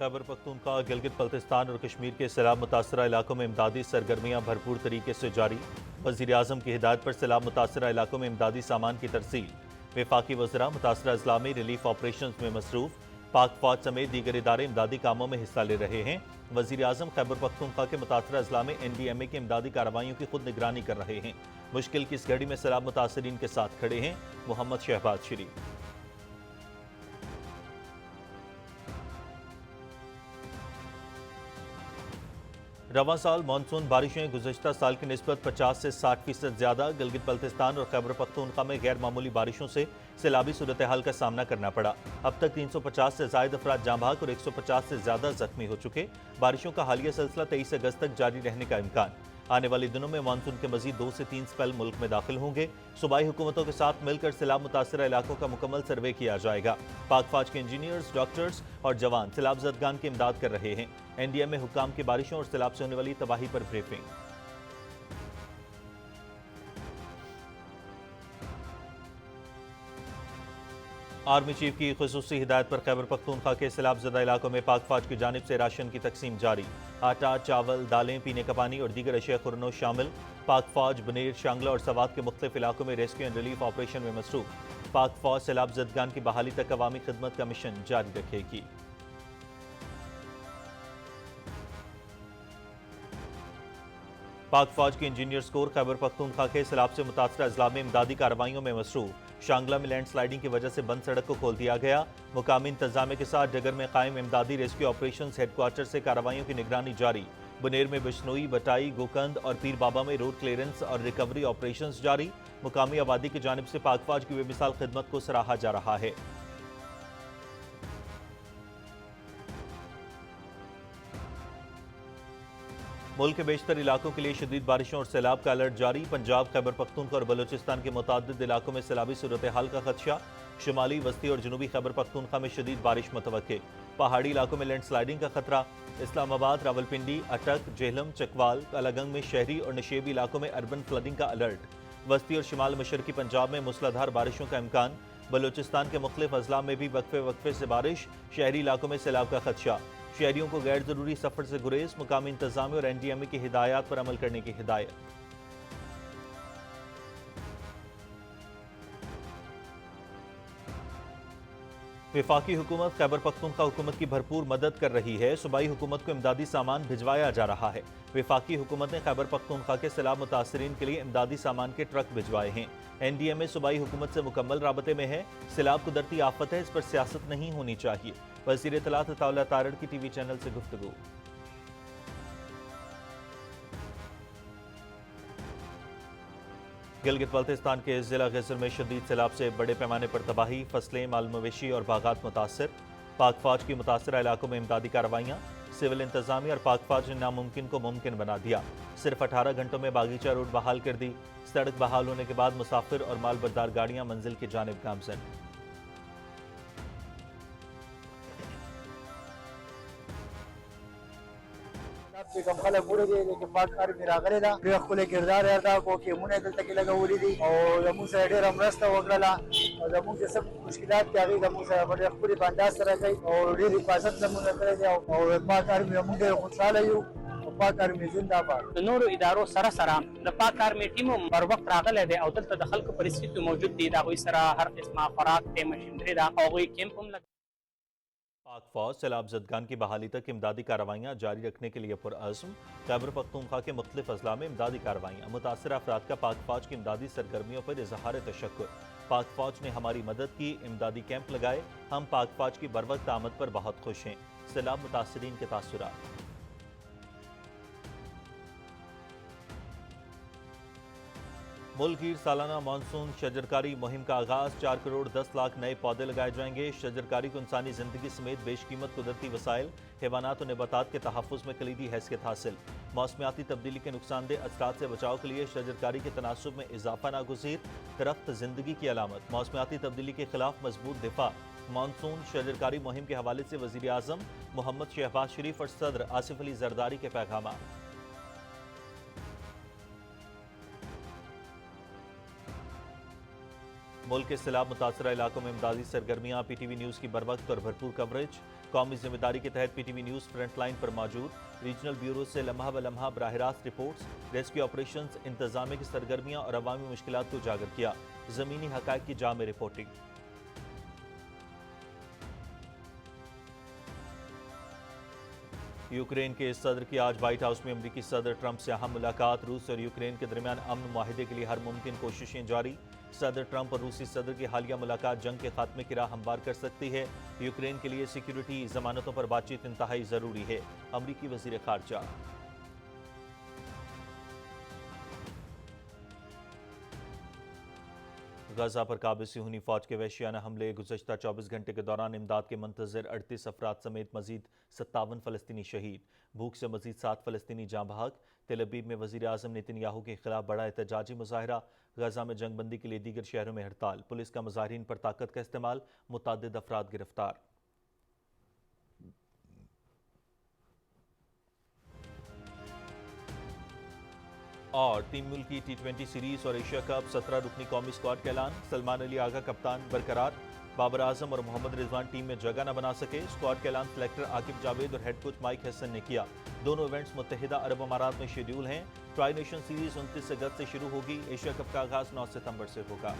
खैबर पख्तूनख्वा, गिलगित बल्तिस्तान और कश्मीर के सैलाब मुतासरा इलाकों में इमदादी सरगर्मियां भरपूर तरीके से जारी। वज़ीर आज़म की हिदायत पर सैलाब मुतासरा इलाकों में इमदादी सामान की तरसील। वफाकी वज़रा मुतासरा अजला में रिलीफ ऑपरेशन में मसरूफ। पाक फौज समेत दीगर इदारे इमदादी कामों में हिस्सा ले रहे हैं। वज़ीर आज़म खैबर पख्तूनख्वा के मुतासरा अजला में NDMA की इमदादी कार्रवाइयों की खुद निगरानी कर रहे हैं। मुश्किल की इस घड़ी में सैलाब मुतासरीन के साथ खड़े हैं मोहम्मद शहबाज शरीफ। रवां साल मानसून बारिशें गुज़श्ता साल की निस्बत 50 से 60% ज़्यादा। गिलगित बल्तिस्तान और खैबर पख्तूनख्वा में गैर मामूली बारिशों से सैलाबी सूरत हाल का सामना करना पड़ा। अब तक 350 से ज़ायद अफराद जाँ बहक और 150 से ज़्यादा जख्मी हो चुके। बारिशों का हालिया सिलसिला 23 अगस्त तक जारी रहने का इम्कान। आने वाले दिनों में मानसून के मजीद 2 से 3 स्पेल मुल्क में दाखिल होंगे। सूबाई हुकूमतों के साथ मिलकर सैलाब मुतासरा इलाकों का मुकम्मल सर्वे किया जाएगा। पाक फौज के इंजीनियर्स, डॉक्टर्स और जवान सैलाब ज़दगान की इमदाद कर रहे हैं। NDMA हुक्काम की बारिशों और सैलाब से होने वाली तबाही पर ब्रीफिंग। आर्मी चीफ की खुसूसी हिदायत पर खैबर पख्तूनख्वा के सैलाब ज़दा इलाकों में पाक फौज की जानिब से राशन की तकसीम जारी। आटा, चावल, दालें, पीने का पानी और दीगर अशिया खुरनो शामिल। पाक फौज बनेर, शांगला और सवात के मुख्तलिफ इलाकों में रेस्क्यू एंड रिलीफ ऑपरेशन में मसरूफ। पाक फौज सैलाब ज़दगान की बहाली तक अवामी खिदमत का मिशन जारी रखेगी। पाक फौज के इंजीनियर्स कोर खैबर पख्तूनख्वा के सैलाब से मुतासरा अजला में इमदादी कार्रवाइयों में मसरूफ। शांगला में लैंड स्लाइडिंग की वजह से बंद सड़क को खोल दिया गया। मुकामी इंतजाम के साथ डगर में कायम इमदादी रेस्क्यू ऑपरेशन हेडक्वार्टर से कार्रवाइयों की निगरानी जारी। बुनेर में बिश्नोई, बटाई, गोकंद और पीर बाबा में रोड क्लियरेंस और रिकवरी ऑपरेशन जारी। मुकामी आबादी की जानिब से पाक फौज की बेमिसाल खिदमत को सराहा जा रहा है। मुल्क के बेशतर इलाकों के लिए शदीद बारिशों और सैलाब का अलर्ट जारी। पंजाब, खैबर पख्तूनख्वा और बलोचिस्तान के मुतादिद इलाकों में सैलाबी सूरत हाल का खदशा। शुमाली, वस्ती और जनूबी खैबर पख्तूनख्वा में शदीद बारिश मुतवक्के। पहाड़ी इलाकों में लैंड स्लाइडिंग का खतरा। इस्लामाबाद, रावलपिंडी, अटक, जेहलम, चकवाल, कलागंग में शहरी और नशेबी इलाकों में अर्बन फ्लडिंग का अलर्ट। वस्ती और शिमाल मशरकी पंजाब में मूसलाधार बारिशों का इम्कान। बलोचिस्तान के मुख्तलिफ अजला में भी वक्फे वक्फे से बारिश। शहरी इलाकों में सैलाब का खदशा। शहरियों को गैर जरूरी सफर से गुरेज। मुकामी इंतजामिया और NDMA की हिदायत पर अमल करने की हिदायत। वफाकी हुकूमत खैबर पख्तूनख्वा हुकूमत की भरपूर मदद कर रही है। सूबाई हुकूमत को इमदादी सामान भिजवाया जा रहा है। वफाकी हुकूमत ने खैबर पख्तूनख्वा के सैलाब मुतासरीन के लिए इमदादी सामान के ट्रक भिजवाए हैं। NDMA सूबाई हुकूमत से मुकम्मल राबते में है। सैलाब कुदरती आफत है, इस पर सियासत नहीं होनी चाहिए। वज़ीर इत्तलात अताउल्लाह तारड़ की TV चैनल से गुफ्तगू। गिलगित बल्तिस्तान के जिला गजर में शदीद सैलाब से बड़े पैमाने पर तबाही। फसलें, माल मवेशी और बागात मुतासर। पाक फौज की मुतासरा इलाकों में इमदादी कार्रवाइयाँ। सिविल इंतजामिया और पाक फौज ने नामुमकिन को मुमकिन बना दिया। सिर्फ 18 घंटों में बागीचा रोड बहाल कर दी। सड़क बहाल होने के बाद मुसाफिर और माल बरदार गाड़ियाँ मंजिल की जानिब गामजन। کم خلک وړي دي چې پاک کارمې راغلی ده. ډېر ښکلی کردار یې ادا کړو. کیمونه یې دلته کې لګولي دي او زموږ سره ډېره مرسته وکړله او زموږ چې څه مشکلات دي هغې زموږ سره په ډېر ښکلي په انداز سره کوي او ډېر حفاظت زموږ نه کړی دی او پاک کارمې موږ ډېر خوشحاله یو او پاک کارمې زنده‌باد. د نورو ادارو سره د پاک کارمې ټیم هم بر وخت راغلی دی او دلته د خلکو پریسکټ موجود دي. د هغوی سره هر قسمه خوراک دی، مشینري ده او هغوی کیمپ هم لګوي. पाक फौज सैलाब ज़दगान की बहाली तक इमदादी कार्रवाइयाँ जारी रखने के लिए पुरअज़्म। खैबर पख्तूनख्वा के मुख्तलिफ अजला में इमदादी कार्रवाइयाँ। मुतासर अफराद का पाक फौज की इमदादी सरगर्मियों पर इजहार तशक्कुर। पाक फौज ने हमारी मदद की, इमदादी कैंप लगाए। हम पाक फौज की बरवक्त आमद पर बहुत खुश हैं। सैलाब मुतासरीन के तासुरात। मुल्क गिर सालाना मानसून शजरकारी मुहिम का आगाज। 4 करोड़ 10 लाख नए पौधे लगाए जाएंगे। शजरकारी को इंसानी जिंदगी समेत बेशकीमत कुदरती वसाइल, हैवानात और नबातात के तहफ़्फ़ुज़ में कलीदी हैसियत हासिल। मौसमियाती तब्दीली के नुकसानदेह असरात से बचाव के लिए शजरकारी के तनासुब में इजाफा नागुज़ीर। दरख्त जिंदगी की अलामत। मौसमियाती तब्दीली के खिलाफ मजबूत दिफा। मानसून शजरकारी मुहिम के हवाले से वज़ीर आज़म मोहम्मद शहबाज शरीफ और सदर आसिफ अली जरदारी के पैगाम। मुल्क के सैलाब मुतासरा इलाकों में इमदादी सरगर्मियां, पीटीवी न्यूज़ की बरवक्त और भरपूर कवरेज। कौमी जिम्मेदारी के तहत पीटीवी न्यूज़ फ्रंट लाइन पर मौजूद। रीजनल ब्यूरो से लम्हा ब लम्हा बराह रास्त रिपोर्ट्स, रेस्क्यू ऑपरेशंस, इंतजामिया की सरगर्मियां और अवामी मुश्किलात को उजागर किया। ज़मीनी हक़ाइक़ की जामे रिपोर्टिंग। यूक्रेन के सदर की आज व्हाइट हाउस में अमरीकी सदर ट्रंप से अहम मुलाकात। रूस और यूक्रेन के दरमियान अमन मुआहिदे के लिए हर मुमकिन कोशिशें जारी। सदर ट्रंप और रूसी सदर की हालिया मुलाकात जंग के खात्मे की राह हमवार कर सकती है। यूक्रेन के लिए सिक्योरिटी जमानतों पर बातचीत इंतहाई जरूरी है। अमरीकी वजीर खारजा। गजा पर काबिज सिहूनी फौज के वहशियाना हमले। गुज़श्ता 24 घंटे के दौरान इमदाद के मंतज़र 38 अफराद समेत मजीद 57 फ़लस्तीनी शहीद। भूख से मजीद 7 फ़लस्तीनी जाँ बहक। तेल अवीव में वज़ीर आज़म नेतन्याहू के खिलाफ बड़ा एहतजाजी मुजाहरा। गजा में जंग बंदी के लिए दीगर शहरों में हड़ताल। पुलिस का मुजाहिरीन पर ताकत का इस्तेमाल। मुतअद्दिद अफराद गिरफ्तार। और 3 मुल्क की T20 सीरीज और एशिया कप 17 रुकनी कौमी स्क्वाड का ऐलान। सलमान अली आगा कप्तान बरकरार। बाबर आजम और मोहम्मद रिजवान टीम में जगह न बना सके। स्क्वाड का ऐलान सिलेक्टर आकिब जावेद और हेड कोच माइक हसन ने किया। दोनों इवेंट्स मुत्तहिदा अरब अमारात में शेड्यूल हैं। ट्राई नेशन सीरीज 29 अगस्त से शुरू होगी। एशिया कप का आगाज 9 सितंबर से होगा।